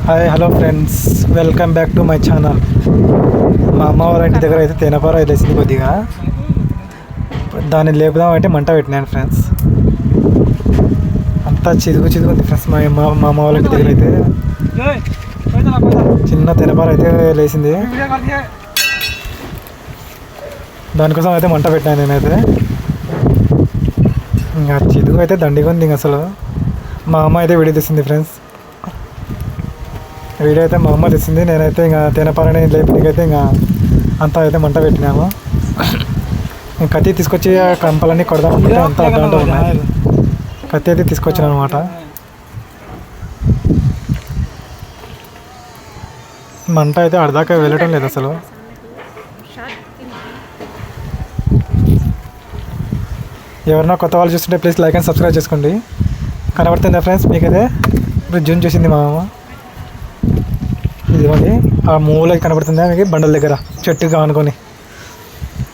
Hi hello friends, welcome back to my channel. మా అమ్మ వాళ్ళ ఇంటి దగ్గర అయితే తేనెపార వేసింది కొద్దిగా. దాన్ని లేపుదామంటే మంట పెట్టినాను ఫ్రెండ్స్. అంతా చిదుగు ఉంది ఫ్రెండ్స్. మా అమ్మ వాళ్ళ ఇంటి దగ్గర అయితే చిన్న తేనెపార అయితే లేచింది. దానికోసం అయితే మంట పెట్టినాను నేనైతే. ఇంకా చిదుగు అయితే దండిగా ఉంది. అసలు మా అమ్మ అయితే వీడియో తీసింది ఫ్రెండ్స్. వీడియో అయితే మా అమ్మ తెచ్చింది. నేనైతే ఇంకా తేనెపారని లేపికైతే ఇంకా అంతా అయితే మంట పెట్టినాము. కత్తి తీసుకొచ్చి కంపలన్నీ కొడదామనుకుంటే అంతా దాంట్లో ఉన్నాయి. కత్తి అయితే తీసుకొచ్చాను అనమాట. మంట అయితే అర్ధాక వెళ్ళటం లేదు అసలు. ఎవరైనా కొత్త వాళ్ళు చూస్తుంటే ప్లీజ్ లైక్ అండ్ సబ్స్క్రైబ్ చేసుకోండి. కనబడుతుందా ఫ్రెండ్స్ మీకైతే? ఇప్పుడు జూన్ చేసింది మా అమ్మ. ఇదిగోండి ఆ మూలకి కనబడుతుంది మీకు, బండల దగ్గర చెట్టుగా అనుకొని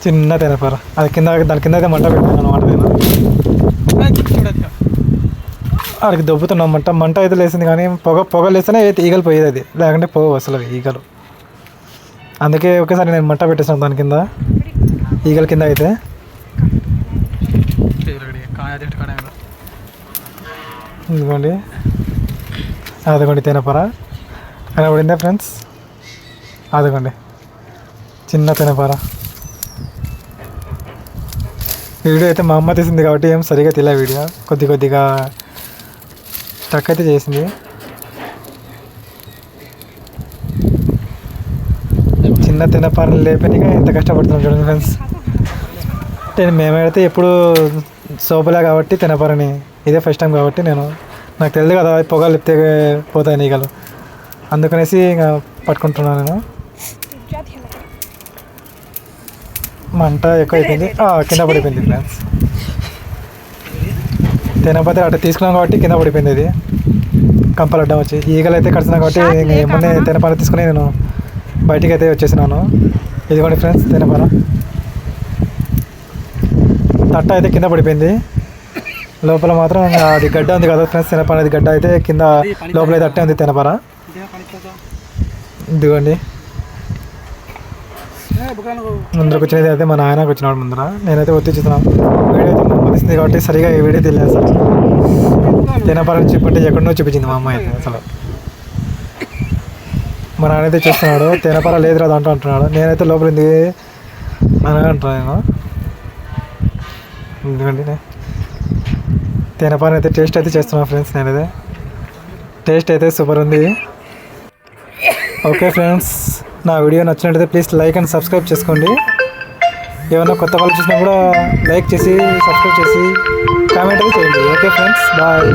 చిన్న తేనెపార. అది కింద, దాని కింద అయితే మంట పెట్టాను అనమాట నేను. అక్కడికి దొబ్బుతున్నాం. మంట అయితే లేసింది, కానీ పొగ లేస్తేనే అయితే ఈగలు పోయేది. అది లేకుంటే పోవు అసలు ఈగలు. అందుకే ఒకేసారి నేను మంట పెట్టేసాను దాని కింద, ఈగల కింద అయితే. ఇదిగోండి అదిగోండి తేనెపార కనబడిందా ఫ్రెండ్స్? అదిగోండి చిన్న తేనెపార. వీడియో అయితే మా అమ్మ తీసింది కాబట్టి ఏం సరిగా తెలియదు. వీడియో కొద్దిగా స్టక్ అయితే చేసింది. చిన్న తేనెపారలు లేపనిగా ఎంత కష్టపడుతున్నాం చూడండి ఫ్రెండ్స్. మేమైతే ఎప్పుడు సోపలే కాబట్టి తేనెపారని ఇదే ఫస్ట్ టైం కాబట్టి నాకు తెలియదు కదా పొగలు లేపితే పోతాయి ఈగలు. అందుకనేసి ఇంకా పట్టుకుంటున్నాను నేను. మంట ఎక్కువ అయిపోయింది, కింద పడిపోయింది ఫ్రెండ్స్. తేనెపార అట్లా తీసుకున్నాం కాబట్టి కింద పడిపోయింది. అది కంపలు అడ్డం వచ్చి ఈగలు అయితే కడుతున్నాం కాబట్టి మొన్నే తేనెపార తీసుకుని నేను బయటికి అయితే వచ్చేసినాను. ఇదిగోండి ఫ్రెండ్స్ తేనెపార. తట్ట అయితే కింద పడిపోయింది. లోపల మాత్రం అది గడ్డ ఉంది కదా ఫ్రెండ్స్, తేనెపార అది గడ్డ అయితే కింద, లోపల అయితే అట్టే ఉంది తేనెపార. ఇదిగోండి ముందర కూర్చునేది అయితే మా నాయనకు వచ్చినాడు ముందర. నేనైతే ఒత్తి చూస్తున్నాను. వీడియో అయితే మా అమ్మ తీసింది కాబట్టి సరిగా ఈ వీడియో తెలియదు అసలు. తేనెపార చూపింటే ఎక్కడనో చూపించింది మా అమ్మ అయితే అసలు. మా నాన్న అయితే చూస్తున్నాడు, తేనెపార లేదురా దాంట్లో అంటున్నాడు. నేనైతే లోపల ఉంది అని అంటున్నాను. ఎందుకంటే తేనెపార అయితే టేస్ట్ అయితే చేస్తున్నాను ఫ్రెండ్స్. నేనైతే టేస్ట్ అయితే సూపర్ ఉంది. ఓకే ఫ్రెండ్స్, నా వీడియో నచ్చినట్లయితే ప్లీజ్ లైక్ అండ్ సబ్స్క్రైబ్ చేసుకోండి. ఏమైనా కొత్త వాళ్ళు చూసినా కూడా లైక్ చేసి సబ్స్క్రైబ్ చేసి కామెంట్ అయితే చేయండి. Okay friends, bye.